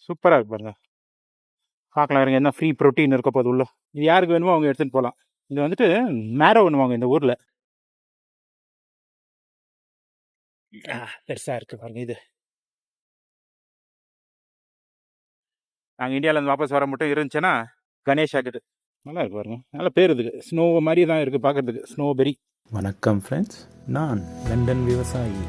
சூப்பராக இருக்கு பாருங்க. பார்க்கலாம் இருங்க, என்ன ஃப்ரீ ப்ரோட்டீன் இருக்க போது உள்ள. இது யாருக்கு வேணுமோ அவங்க எடுத்துகிட்டு போகலாம். இது வந்துட்டு மேரோ பண்ணுவாங்க இந்த ஊரில். பெருசாக இருக்குது பாருங்க. இது நாங்கள் இந்தியாவிலேருந்து வாபஸ் வர மட்டும் இருந்துச்சுன்னா கணேஷ் ஆகுது. நல்லா இருக்கு பாருங்க, நல்ல பேர் இதுக்கு. ஸ்னோ மாதிரி தான் இருக்குது பார்க்குறதுக்கு, ஸ்னோபெரி. வணக்கம் ஃப்ரெண்ட்ஸ், நான் லண்டன் விவசாயி.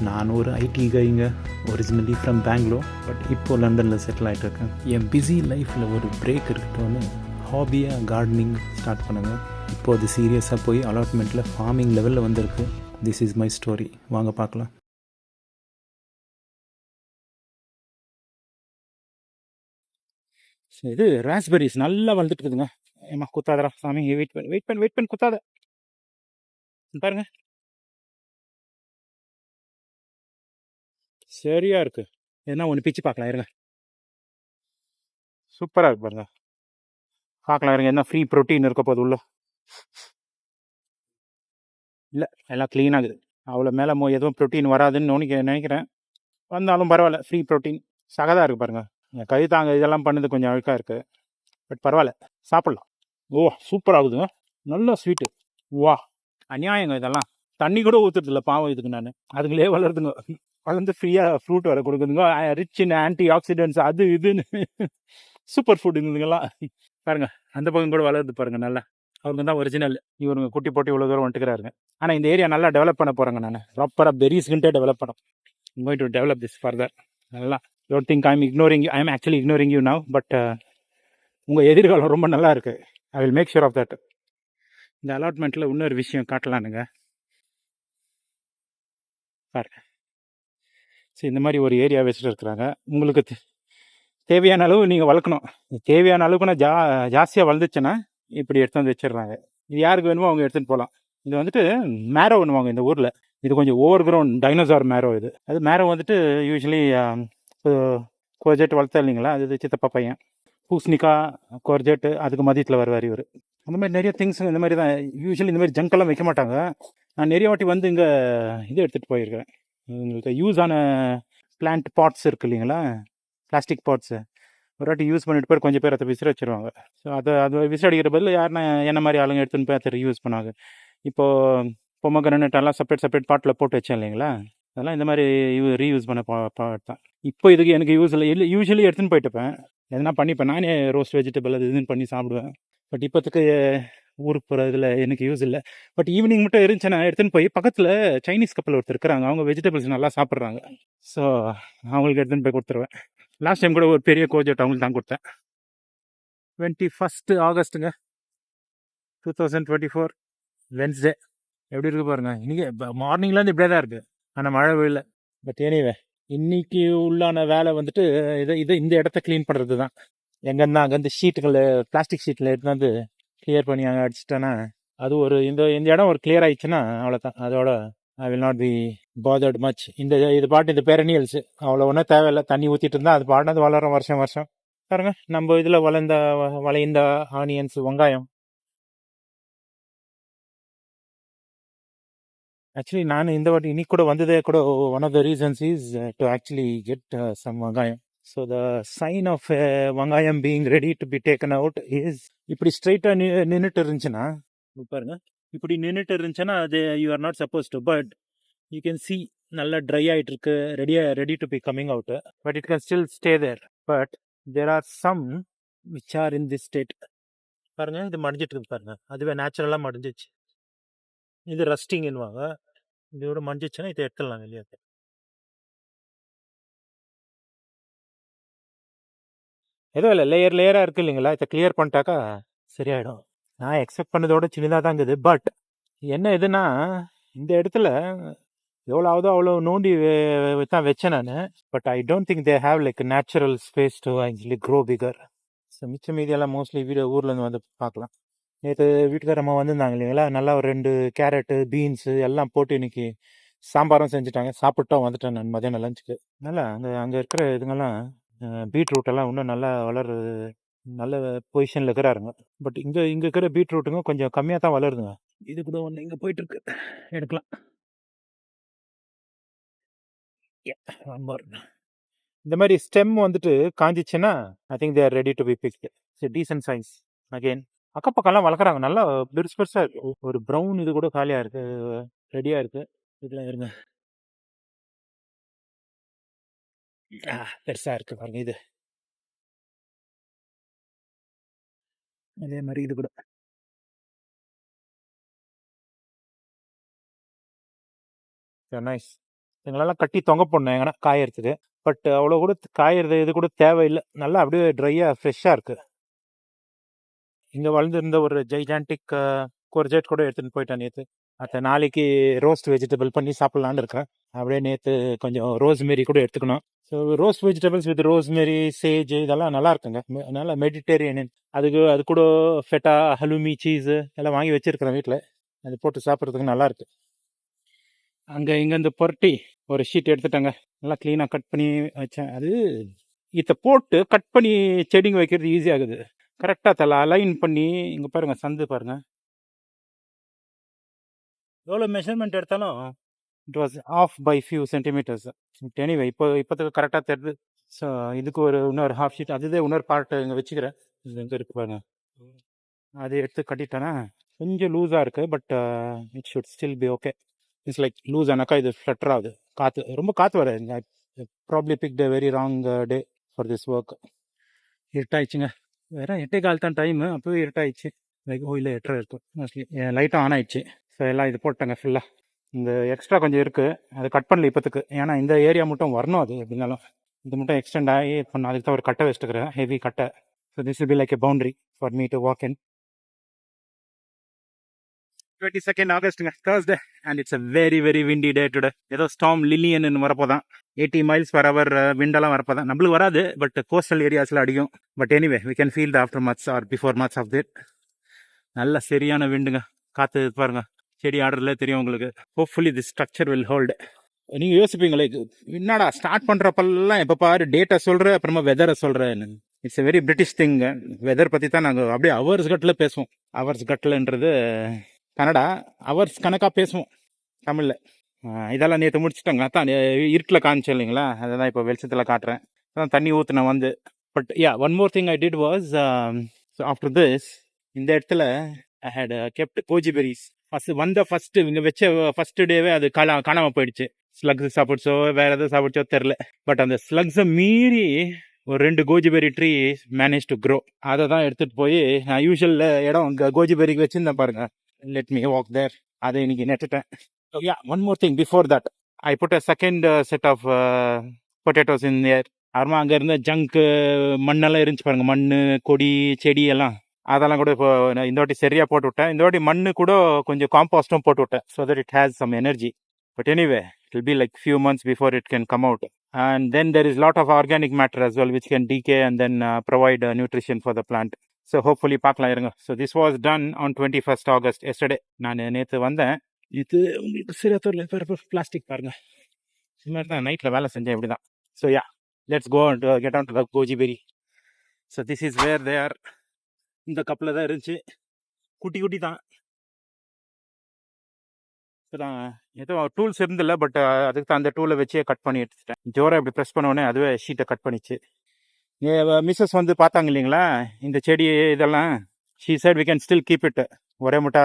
நான் ஒரு ஐடி கைங்க, ஒரிஜினலி ஃப்ரம் பெங்களூர், பட் இப்போது லண்டனில் செட்டில் ஆகிட்டு இருக்கேன். என் பிஸி லைஃப்பில் ஒரு பிரேக் இருக்கட்டும்னு ஹாபியாக கார்டனிங் ஸ்டார்ட் பண்ணுங்க. இப்போது அது சீரியஸாக போய் அலாட்மெண்ட்டில் ஃபார்மிங் லெவலில் வந்திருக்கு. திஸ் இஸ் மை ஸ்டோரி, வாங்க பார்க்கலாம். இது ராஸ்பெரிஸ் நல்லா வளர்ந்துட்டு இருக்குதுங்க. ஏமா குத்தாதரா சாமி, வெயிட் பண்ணி குத்தாத. பாருங்க, சரியா இருக்கு. என்ன ஒன்று பிச்சு பார்க்கலாம் இருங்க. சூப்பராக இருக்கு பாருங்க. பார்க்கலாம் இருங்க, என்ன ஃப்ரீ ப்ரோட்டீன் இருக்க போது உள்ள. இல்லை, எல்லாம் க்ளீனாகுது. அவ்வளோ மேலே எதுவும் ப்ரோட்டீன் வராதுன்னு நினைக்கிறேன். வந்தாலும் பரவாயில்ல, ஃப்ரீ ப்ரோட்டீன். சகதாக இருக்குது பாருங்கள். என் கை தாங்க இதெல்லாம் பண்ணது கொஞ்சம் அழுக்காக இருக்குது, பட் பரவாயில்ல, சாப்பிட்லாம். ஓ, சூப்பர் ஆகுதுங்க, நல்ல ஸ்வீட்டு. வா, அநியாயங்க இதெல்லாம். தண்ணி கூட ஊற்றுறதில்ல பாவம் இதுக்கு. நான் அதுங்களே வளருதுங்க, வளர்ந்து ஃப்ரீயாக ஃப்ரூட் வர கொடுக்குதுங்க. ரிச் இன் ஆன்டி ஆக்சிடென்ட்ஸ், அது இதுன்னு சூப்பர் ஃபுட் இதுங்கெல்லாம். பாருங்கள், அந்த பக்கம் கூட வளருது பாருங்கள் நல்லா. அவங்க தான் ஒரிஜினல். இவருங்க குட்டி போட்டி இவ்வளோ தூரம் வந்துட்டுக்கிறாருங்க. ஆனால் இந்த ஏரியா நல்லா டெவலப் பண்ண போகிறேங்க. நான் ப்ராப்பராக பெரிஸ்கிட்டே டெவலப் பண்ணோம். Going to develop this further. நல்லா, don't think I am actually ignoring you now, but உங்கள் எதிர்காலம் ரொம்ப நல்லா இருக்குது. I will make sure of that. இந்த அலாட்மெண்ட்டில் இன்னொரு விஷயம் காட்டலானுங்க பாருங்க. சரி, இந்த மாதிரி ஒரு ஏரியா வச்சுட்டு இருக்கிறாங்க. உங்களுக்கு தேவையான அளவு நீங்கள் வளர்க்கணும். தேவையான அளவுக்கு நான் ஜாஸ்தியாக வளர்ந்துச்சுன்னா இப்படி எடுத்து வந்து வச்சிடுறாங்க. இது யாருக்கு வேணுமோ அவங்க எடுத்துகிட்டு போகலாம். இது வந்துட்டு மேரோ பண்ணுவாங்க இந்த ஊரில். இது கொஞ்சம் ஓவர் கிரவுண்ட் டைனோசார் மேரோ. இது அது மேரோ வந்துட்டு யூஸ்வலி கோர்ஜெட் வளர்த்தா இல்லைங்களா, அது சித்தப்பா பையன். பூசணிக்கா, கோர்ஜெட்டு, அதுக்கு மதியத்தில் வருவார் இவர். அந்த மாதிரி நிறைய திங்ஸ் இந்த மாதிரி தான். யூஸ்வலி இந்த மாதிரி ஜங்கெல்லாம் வைக்க மாட்டாங்க. நான் நிறைய வாட்டி வந்து இங்கே இது எடுத்துகிட்டு போயிருக்கேன். உங்களுக்கு யூஸ் ஆன பிளான்ட் பாட்ஸ் இருக்குது இல்லைங்களா, பிளாஸ்டிக் பாட்ஸு. ஒரு வாட்டி யூஸ் பண்ணிட்டு போய் கொஞ்சம் பேர் அதை விசிற வச்சுருவாங்க. ஸோ அது விசிறடிக்கிற பதில் யாருன்னா என்ன மாதிரி ஆளுங்க எடுத்துன்னு போய் அதை ரீயூஸ் பண்ணாங்க. இப்போது பொம்மக்ரனட்டெல்லாம் செப்பரேட் பாட்டில் போட்டு வச்சேன் இல்லைங்களா, அதெல்லாம் இந்த மாதிரி ரீயூஸ் பண்ண பாட் தான். இப்போ இதுக்கு எனக்கு யூஸ் இல்லை யூஸ்வலி எடுத்துன்னு போயிட்டுப்பேன், எதனா பண்ணிப்பேன். நானே ரோஸ்ட் வெஜிடபிள் அது இதுன்னு பண்ணி சாப்பிடுவேன். பட் இப்போத்துக்கு ஊருக்கு போகிற இதில் எனக்கு யூஸ் இல்லை. பட் ஈவினிங் மட்டும் இருந்துச்சுன்னா எடுத்துன்னு போய் பக்கத்தில் சைனீஸ் கப்பல் ஒருத்தர் இருக்கிறாங்க, அவங்க வெஜிடபிள்ஸ் நல்லா சாப்பிட்றாங்க. ஸோ அவங்களுக்கு எடுத்துன்னு போய் கொடுத்துருவேன். லாஸ்ட் டைம் கூட ஒரு பெரிய கோஜெட் அவங்களுக்கு தான் கொடுத்தேன். 21 ஆகஸ்ட்டுங்க 2024 வென்ஸ்டே. எப்படி இருக்குது பாருங்கள். இன்றைக்கி மார்னிங்லேருந்து இப்படியே தான் இருக்குது, ஆனால் மழை விழல. பட் எனிவே, இன்றைக்கி உள்ளான வேலை வந்துட்டு இந்த இடத்த க்ளீன் பண்ணுறது தான். எங்கேருந்தா அங்கேருந்து ஷீட்டுகள், பிளாஸ்டிக் ஷீட்டில் எடுத்து வந்து கிளியர் பண்ணி அங்கே அடிச்சிட்டேன்னா அது ஒரு இந்த இடம் ஒரு கிளியர் ஆயிடுச்சுன்னா அவ்வளோதான். அதோட I will not be bothered much. இது பாட்டு இந்த பெரனியல்ஸு அவ்வளோ ஒன்றும் தேவையில்லை. தண்ணி ஊற்றிட்டு இருந்தால் அது பாட்டு வளரும் வருஷம் வருஷம். பாருங்க, நம்ம இதில் வளைந்த ஆனியன்ஸ், வெங்காயம். ஆக்சுவலி நான் இந்த வாட்டி இன்னைக்கு கூட வந்ததே கூட one of the reasons is to actually get some vengayam. So the sign of vengayam being ready to be taken out is இப்படி ஸ்ட்ரைட்டாக நின்றுட்டு இருந்துச்சுன்னா பாருங்க, இப்படி நின்றுட்டு இருந்துச்சுன்னா அது you are not suppose to, but you can see நல்லா ட்ரை ஆகிட்டு இருக்கு, ready to be coming out. But it can still stay there. But there are some which are in this state. பாருங்க, இது மடிஞ்சிட்டு இருக்கு பாருங்க, அதுவே நேச்சுரலாக மடிஞ்சிச்சு. இது ரஸ்டிங்னுவாங்க. இதோட மடிஞ்சிச்சுன்னா இதை எடுத்துடலாம் வெளியே. ஏதோ இல்லை, லேயராக இருக்குது இல்லைங்களா, இதை கிளியர் பண்ணிட்டாக்கா சரியாயிடும். நான் எக்ஸ்பெக்ட் பண்ணதோட சின்னதாக தான் இருக்குது. பட் என்ன இதுன்னா, இந்த இடத்துல எவ்வளோ ஆகுதோ அவ்வளோ நோண்டி தான் வச்சேன் நான். But I don't think they have like natural space to actually grow bigger. So மிச்ச மீதியெல்லாம் மோஸ்ட்லி ஊர்லேருந்து வந்து பார்க்கலாம். நேற்று வீட்டுக்காரம்மா வந்திருந்தாங்க இல்லைங்களா, நல்லா ஒரு 2 கேரட்டு, பீன்ஸு எல்லாம் போட்டு இன்னைக்கு சாம்பாரும் செஞ்சுட்டாங்க. சாப்பிட்டோம் வந்துட்டேன் நான் மதியானம் லஞ்சுக்கு. நல்லா அங்கே இருக்கிற இதுங்கெல்லாம் பீட்ரூட்டெல்லாம் இன்னும் நல்லா வளருது, நல்ல பொசிஷனில் இருக்கிறாருங்க. பட் இங்கே இருக்கிற பீட்ரூட்டுங்க கொஞ்சம் கம்மியாக தான் வளருதுங்க. இது கூட ஒன்று இங்கே போயிட்டுருக்கு, எடுக்கலாம். இந்த மாதிரி ஸ்டெம் வந்துட்டு காஞ்சிச்சுன்னா I think they're ready to be picked. Decent size again. அக்கப்பக்கம்லாம் வளர்க்குறாங்க, நல்லா பெருசு பெருசாக இருக்கு. ஒரு ப்ரௌன் இது கூட காலியாக இருக்கு, ரெடியாக இருக்கு. இதெல்லாம் இருங்க, பெருசாக இருக்கு பாருங்க. இது அதே மாதிரி இது கூட நைஸ். எங்களெல்லாம் கட்டி தொங்க போடணும் எங்கன்னா காயறதுக்கு. பட் அவ்வளோ கூட காயறது இது கூட தேவையில்லை, நல்லா அப்படியே ட்ரையாக ஃப்ரெஷ்ஷாக இருக்குது. இங்கே வளர்ந்துருந்த ஒரு ஜைஜான்டிக் கொர்ஜெட் கூட எடுத்துகிட்டு போயிட்டேன் நேற்று. அதை நாளைக்கு ரோஸ்ட் வெஜிடபிள் பண்ணி சாப்பிட்லான்னு இருக்கேன். அப்படியே நேற்று கொஞ்சம் ரோஸ்மெரி கூட எடுத்துக்கணும். So roast vegetables with rosemary, Sage இதெல்லாம் நல்லா இருக்குங்க. நல்லா மெடிட்டேரியன். அது கூட ஃபெட்டா, ஹலுமி, சீஸு எல்லாம் வாங்கி வச்சுருக்கிறேன் வீட்டில். அது போட்டு சாப்பிட்றதுக்கு நல்லாயிருக்கு. அங்கே இங்கே இந்த புரட்டி ஒரு ஷீட் எடுத்துட்டாங்க, நல்லா க்ளீனாக கட் பண்ணி வச்சேன். அது இதை போட்டு கட் பண்ணி செடிங்க வைக்கிறது ஈஸியாகுது. கரெக்டாக தலை அலைன் பண்ணி, இங்கே பாருங்கள் சந்து பாருங்கள், எவ்வளோ மெஷர்மெண்ட் எடுத்தாலும் it was off by few centimetres. Anyway இப்போதுக்கு கரெக்டாக தெரியுது. ஸோ இதுக்கு இன்னொரு ஹாஃப் ஷீட், அதுதான் இன்னொரு பார்ட்டு இங்கே வச்சுக்கிறேன். இது எங்கே இருக்கு பாருங்க, அது எடுத்து கட்டிட்டேன்னா கொஞ்சம் லூஸாக இருக்குது. But it should still be okay. It's like loose ஆனாக்கா இது ஃப்ளட்டர் ஆகுது, காற்று ரொம்ப காற்று வராது. Probably pick the very wrong day for this work. இருட்டாயிடுச்சுங்க, வேற 8:15 தான் டைமு, அப்போவே இருட்டாயிடுச்சு. லைக் இல்லை 8:30 இருக்கும் மோஸ்ட்லி. லைட்டாக ஆன் ஆயிடுச்சு. ஸோ எல்லாம் இது போட்டாங்க ஃபுல்லாக. இந்த எக்ஸ்ட்ரா கொஞ்சம் இருக்குது, அது கட் பண்ணல இப்போத்துக்கு. ஏன்னா இந்த ஏரியா மட்டும் வரணும், அது எப்படினாலும் இது மட்டும் எக்ஸ்டெண்ட் ஆகி பண்ண. அதுக்கு தான் ஒரு கட்டை வச்சுட்டுக்கிறேன், ஹெவி கட்டை. So this will be like a boundary for me to walk in. 22nd ஆகஸ்ட்டுங்க, Thursday, and it's a very very windy day today. ஏதோ ஸ்டார்ம் லில்லியன் வரப்போதான். 80 miles per hour விண்டெல்லாம் வரப்போதான். நம்மளுக்கு வராது, பட் கோஸ்டல் ஏரியாஸில் அடிக்கும். But anyway we can feel the after much or before much of it. நல்ல சரியான விண்டுங்க, காற்று பாருங்க, செடி ஆடுறதுல தெரியும் உங்களுக்கு. Hopefully the structure will hold. நீங்கள் யோசிப்பீங்களே, என்னடா ஸ்டார்ட் பண்ணுறப்பெல்லாம் எப்போ பாரு டேட்டை சொல்கிற, அப்புறமா வெதரை சொல்கிறேன். It's a very British thing. Weather பற்றி தான் நாங்கள் அப்படியே ஹவர்ஸ் கட்டில் பேசுவோம். ஹவர்ஸ் கட்டில்ன்றது கனடா, ஹவர்ஸ் கணக்காக பேசுவோம் தமிழில். இதெல்லாம் நேற்று முடிச்சுட்டாங்க, அதான் இருட்டில் காமிச்சேன் இல்லைங்களா, அதை தான் இப்போ வெளிச்சத்தில் காட்டுறேன். அதான் தண்ணி ஊற்றினேன் வந்து. But yeah, one more thing I did was, after this இந்த இடத்துல ஐ ஹேட் கெப்ட் கோஜிபெரிஸ். ஃபஸ்ட்டு இங்கே வச்ச ஃபஸ்ட்டு டேவே அது காணாமல் போயிடுச்சு. ஸ்லக்ஸ் சாப்பிடுச்சோ வேறு எதாவது சாப்பிடுச்சோ தெரில. பட் அந்த ஸ்லக்ஸை மீறி ஒரு 2 கோஜிபெரி ட்ரீ மேனேஜ் டு க்ரோ. அதை தான் எடுத்துகிட்டு போய் நான் யூஷுவல் இடம் கோஜிபெரிக்கு வச்சுருந்தேன் பாருங்க. Let me walk there. அதை இன்னைக்கு நட்டுட்டேன். Yeah, one more thing before that I put a second set of potatoes in here. அப்புறமா அங்கே இருந்த ஜங்க்கு மண்ணெல்லாம் இருந்துச்சு பாருங்க, மண், கொடி, செடி எல்லாம், அதெல்லாம் கூட இப்போ இந்த வாட்டி சரியாக போட்டு விட்டேன். இந்த வாட்டி மண்ணு கூட கொஞ்சம் காம்போஸ்டும் போட்டு விட்டேன், so that it has some energy. But anyway it will be like few months before it can come out. And then there is lot of organic matter as well which can decay and then provide nutrition for the plant. So hopefully பார்க்கலாம் இருங்க. So this was done on 21st August, yesterday. நான் நேற்று வந்தேன். இது உங்களுக்கு சரியா தெரியல, plastic பாருங்க. இது மாதிரி தான் நைட்டில் வேலை செஞ்சேன், இப்படி தான். So yeah, let's go and get on to the goji berry. So this is where they are. இந்த கப்பில் தான் இருந்துச்சு, குட்டி குட்டி தான். தான் ஏதோ டூல்ஸ் இருந்தில்ல, பட் அதுக்கு தான் அந்த டூலை வச்சே கட் பண்ணி எடுத்துட்டேன். ஜோராக இப்படி ப்ரெஸ் பண்ண உடனே அதுவே ஷீட்டை கட் பண்ணிச்சு. மிஸ்ஸஸ் வந்து பார்த்தாங்க இல்லைங்களா இந்த செடி இதெல்லாம். She said we can still keep it. ஒரே முட்டா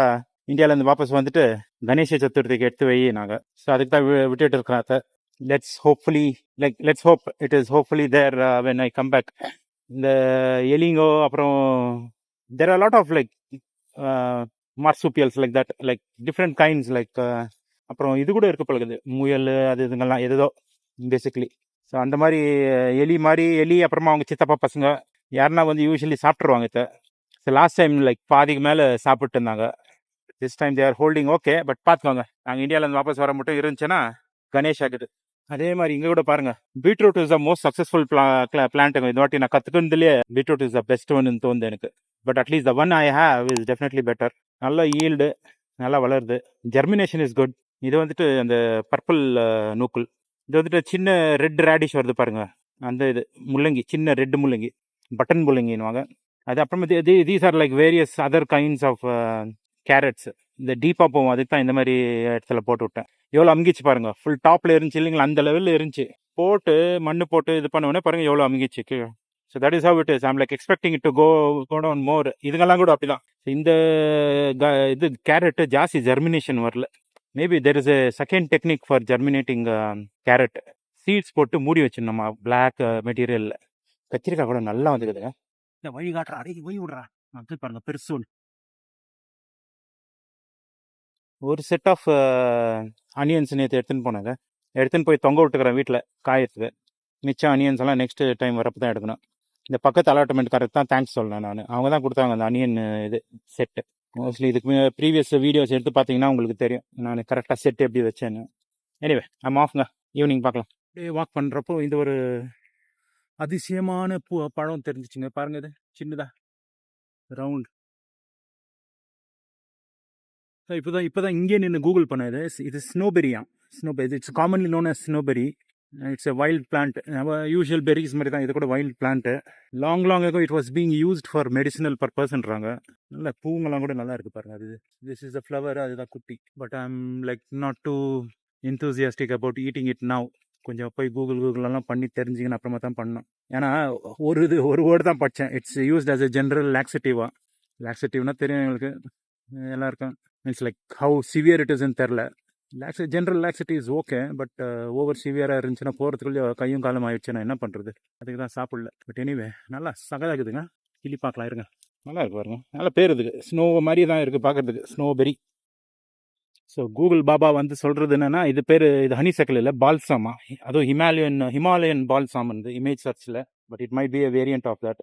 இந்தியாவிலேருந்து வாபஸ் வந்துட்டு கணேச சதுர்த்திக்கு எடுத்து வை நாங்கள். ஸோ அதுக்கு தான் விட்டுட்டு இருக்கிறேன் அதை. Let's hope it is hopefully there when I come back. இந்த எலிங்கோ, அப்புறம் there are lot of like marsupials like that, like different kinds, like அப்புறம் இது கூட இருக்க பழகுது, முயல், அது இதுங்கெல்லாம் ஏதோ பேசிக்லி. ஸோ அந்த மாதிரி எலி அப்புறமா அவங்க சித்தப்பா பசங்க யாருன்னா வந்து யூஸ்வலி சாப்பிட்ருவாங்க இதை. ஸோ லாஸ்ட் டைம் லைக் பாதிக்கு மேலே சாப்பிட்டு இருந்தாங்க. This time they are holding okay. But பார்த்துக்கோங்க, நாங்கள் இந்தியாவிலேருந்து வாபஸ் வர மட்டும் இருந்துச்சுன்னா கணேஷ் ஆகுது. அதே மாதிரி இங்கே கூட பாருங்கள், beetroot is the most successful பிளான்ட்டுங்க. இந்த வாட்டி நான் கற்றுக்கிறதுலேயே பீட்ரூட் இஸ் த பெஸ்ட் ஒன்னு தோணுது எனக்கு. But at least the one I have is definitely better. நல்ல ஈல்டு, நல்லா வளருது, ஜெர்மினேஷன் இஸ் குட். இது வந்துட்டு அந்த பர்பிள் நூக்குள், இது வந்துட்டு சின்ன ரெட் ரேடிஷ் வருது பாருங்க, அந்த இது முள்ளங்கி, சின்ன ரெட் முள்ளங்கி, பட்டன் முள்ளங்கின்னுவாங்க அது. அப்புறமா these are like various other kinds of carrots. இந்த டீப்பாக போவோம், அதுக்கு தான் இந்த மாதிரி இடத்துல போட்டு விட்டேன். எவ்வளோ அமுங்கிச்சு பாருங்க, ஃபுல் டாப்பில் இருந்துச்சு இல்லைங்களா, அந்த லெவலில் இருந்துச்சு. போட்டு மண்ணு போட்டு இது பண்ண உடனே பாருங்க எவ்வளோ அமுங்கிச்சு கீழே. So that is how it is. I'm like expecting it to go down more. இதுங்கெல்லாம் கூட அப்படிதான். இந்த இது கேரட்டு ஜாஸ்தி ஜெர்மினேஷன் வரல. Maybe there is a second technique for germinating carrot. Seeds போட்டு மூடி வச்சிடணுமா பிளாக் மெட்டீரியலில். கத்திரிக்காய் கூட நல்லா வந்துக்குதுங்க. இந்த வழி காட்டுறா, அடே வழி விடுறா. அது பாருங்க பெருசு. ஒரு செட் ஆஃப் அனியன்ஸ் நேற்று எடுத்துன்னு போனாங்க. எடுத்துன்னு போய் தொங்க விட்டுக்கிறேன் வீட்டில் காயத்துக்கு. மிச்சம் அனியன்ஸ் எல்லாம் நெக்ஸ்ட் டைம் வரப்போ தான் எடுக்கணும். இந்த பக்கத்து அலாட்மெண்ட்காரருக்கு தான் தேங்க்ஸ் சொல்லணும் நான். அவங்க தான் கொடுத்தாங்க அந்த அனியன் இது செட்டு. மோஸ்ட்லி இதுக்கு ப்ரீவியஸ் வீடியோஸ் எடுத்து பார்த்தீங்கன்னா உங்களுக்கு தெரியும் நான் கரெக்டாக செட் எப்படி வச்சேன்னு. Anyway I'm ஆஃப்ங்க. ஈவினிங் பார்க்கலாம். அப்படியே வாக் பண்ணுறப்போ இந்த ஒரு அதிசயமான பழம் தெரிஞ்சிச்சுங்க. பாருங்க, இது சின்னதா ரவுண்ட். இப்போதான் இங்கே நின்று கூகுள் பண்ணது. இது ஸ்னோபெரியா. Snowberry it's commonly known as snowberry. It's a wild plant. Usual berries மாதிரி தான் இது கூட wild plant. Long ago it was being used for medicinal பர்பஸ்ன்றாங்க. நல்ல பூங்கெல்லாம் கூட நல்லா இருக்கு பாருங்க. அது திஸ் இஸ் த ஃப்ளவர், அதுதான் குட்டி. But I am like not too enthusiastic about eating it now. கொஞ்சம் போய் கூகுளெல்லாம் பண்ணி தெரிஞ்சுக்கின்னு அப்புறமா தான் பண்ணோம். ஏன்னா ஒரு வேர்டு தான் படித்தேன். It's used as a general லாக்ஸேட்டிவா. லாக்ஸேட்டிவ்னா தெரியும் எங்களுக்கு எல்லாருக்கும். Means like how severe it இஸ்ன்னு தெரில. General laxity is okay. But over சிவியராக இருந்துச்சுன்னா போகிறதுக்குள்ளே கையும் காலம் ஆயிடுச்சுன்னா என்ன பண்ணுறது? அதுக்கு தான் சாப்பிடல. பட் எனிவே நல்லா சகதாக்குதுங்க. கிளி பார்க்கலாம் இருங்க. நல்லா இருக்கு பாருங்க. நல்ல பேர் இதுக்கு. ஸ்னோ மாதிரி தான் இருக்குது பார்க்குறதுக்கு. ஸ்னோபெரி. ஸோ கூகுள் பாபா வந்து சொல்கிறது என்னென்னா இது பேர் இது ஹனிசக்கல் இல்லை, பால்சாமா. அதுவும் ஹிமாலயன் பால்சாம் வந்து இமேஜ் சர்ச்சில். But it might be a variant of that.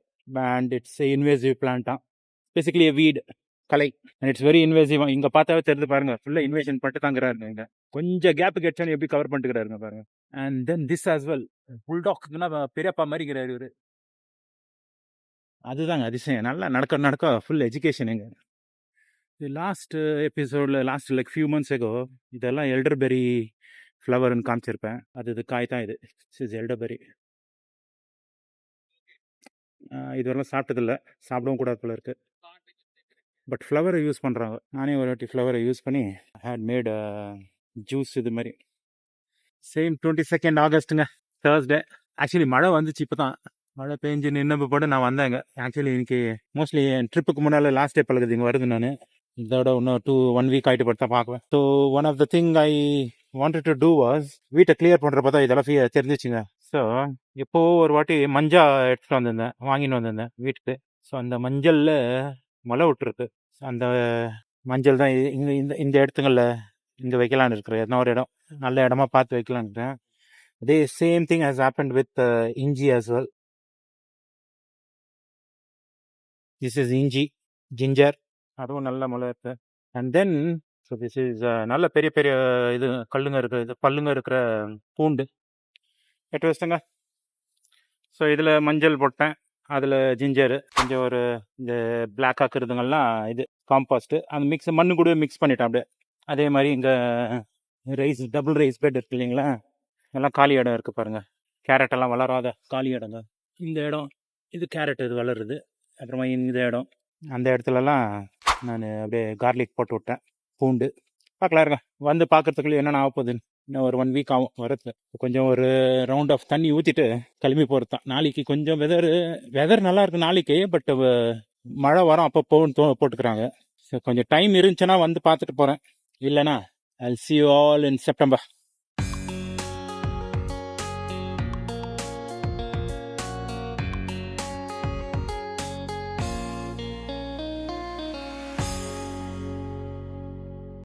And it's invasive பிளான்ட்டாக. பேசிக்கலி a weed, கலை. And it's very invasive. இங்கே பார்த்தாவே தெரிஞ்சு பாருங்க, ஃபுல்லாக இன்வேஷன் பண்ணிட்டு தாங்கிறாருங்க. இங்கே கொஞ்சம் கேப்பு கிடைச்சானு எப்படி கவர் பண்ணிட்டுக்கிறாருங்க பாருங்க. And then this as well புல்டாக்னா பெரியப்பா மாதிரி இருக்கிறாரு இவர். அதுதாங்க அதிசயம். நல்லா நடக்க ஃபுல் எஜுகேஷன். எங்க லாஸ்ட் எபிசோடில் last like few months ago இதெல்லாம் எல்டர்பெரி ஃப்ளவர்னு காமிச்சிருப்பேன். இது காய் தான். இது இஸ் எல்டர்பெரி. இதுவரெல்லாம் சாப்பிட்டதில்லை, சாப்பிடவும் கூடாது போல இருக்குது. பட் ஃப்ளவரை யூஸ் பண்ணுறாங்க. நானே ஒரு வாட்டி ஃப்ளவரை யூஸ் பண்ணி ஹேட் மேட் ஜூஸ் இது மாதிரி. Same 22 ஆகஸ்ட்டுங்க, Thursday. ஆக்சுவலி மழை வந்துச்சு. இப்போ தான் மழை பெஞ்சு நின்று போட்டு நான் வந்தேங்க. ஆக்சுவலி இன்னைக்கு மோஸ்ட்லி என் ட்ரிப்புக்கு முன்னால் லாஸ்ட் டே பழகுது இங்கே வருது. நான் இதோட இன்னும் 1 வீக் ஆகிட்டு படுத்தா பார்க்குவேன். So one of the thing I wanted to do was வீட்டை கிளியர் பண்ணுறப்ப தான் இதெல்லாம் தெரிஞ்சிச்சுங்க. ஸோ இப்போ ஒரு வாட்டி மஞ்சா எடுத்துகிட்டு வந்திருந்தேன், வாங்கின்னு வந்திருந்தேன் வீட்டுக்கு. ஸோ அந்த மஞ்சளில் மழை விட்டுருக்கு. அந்த மஞ்சள் தான் இங்கே இந்த இடத்துங்களில் இங்கே வைக்கலான்னு இருக்கிறேன். எதனா ஒரு இடம் நல்ல இடமா பார்த்து வைக்கலான்ட்டேன். அதே same thing has happened with இஞ்சி ஆஸ் வெல். திஸ் இஸ் இஞ்சி, ஜிஞ்சர், அதுவும் நல்ல மழை இருக்கு. And then so this is நல்ல பெரிய பெரிய இது கல்லுங்க இருக்கிற இது பல்லுங்க இருக்கிற பூண்டு எட்டு வச்சுங்க. ஸோ இதில் மஞ்சள் போட்டேன், அதில் ஜிஞ்சரு, கொஞ்சம் ஒரு இந்த பிளாக் ஆக்குறதுங்கெல்லாம் இது காம்பாஸ்ட்டு. அந்த மிக்ஸ் மண்ணு கூட மிக்ஸ் பண்ணிட்டேன் அப்படியே. அதே மாதிரி இங்கே ரைஸ், டபுள் ரைஸ் பெட் இருக்கு இல்லைங்களா, எல்லாம் காலி இடம் இருக்குது பாருங்கள். கேரட்டெல்லாம் வளராத காலி இடங்க. இந்த இடம் இது கேரட் இது வளருது. அப்புறமா இந்த இடம், அந்த இடத்துலலாம் நான் அப்படியே கார்லிக் போட்டு விட்டேன், பூண்டு. பார்க்கலாம் இருங்க, வந்து பார்க்குறதுக்குள்ளே என்னென்ன ஆக போகுதுன்னு. இன்னும் ஒரு 1 வீக் ஆகும் வரது. கொஞ்சம் ஒரு ரவுண்ட் ஆஃப் தண்ணி ஊற்றிட்டு கிளம்பி போகிறது தான். நாளைக்கு கொஞ்சம் வெதர் நல்லா இருக்குது நாளைக்கு. பட் மழை வரும் அப்போ போட்டுக்கிறாங்க. ஸோ கொஞ்சம் டைம் இருந்துச்சுன்னா வந்து பார்த்துட்டு போகிறேன். இல்லைனா I'll see you all in September.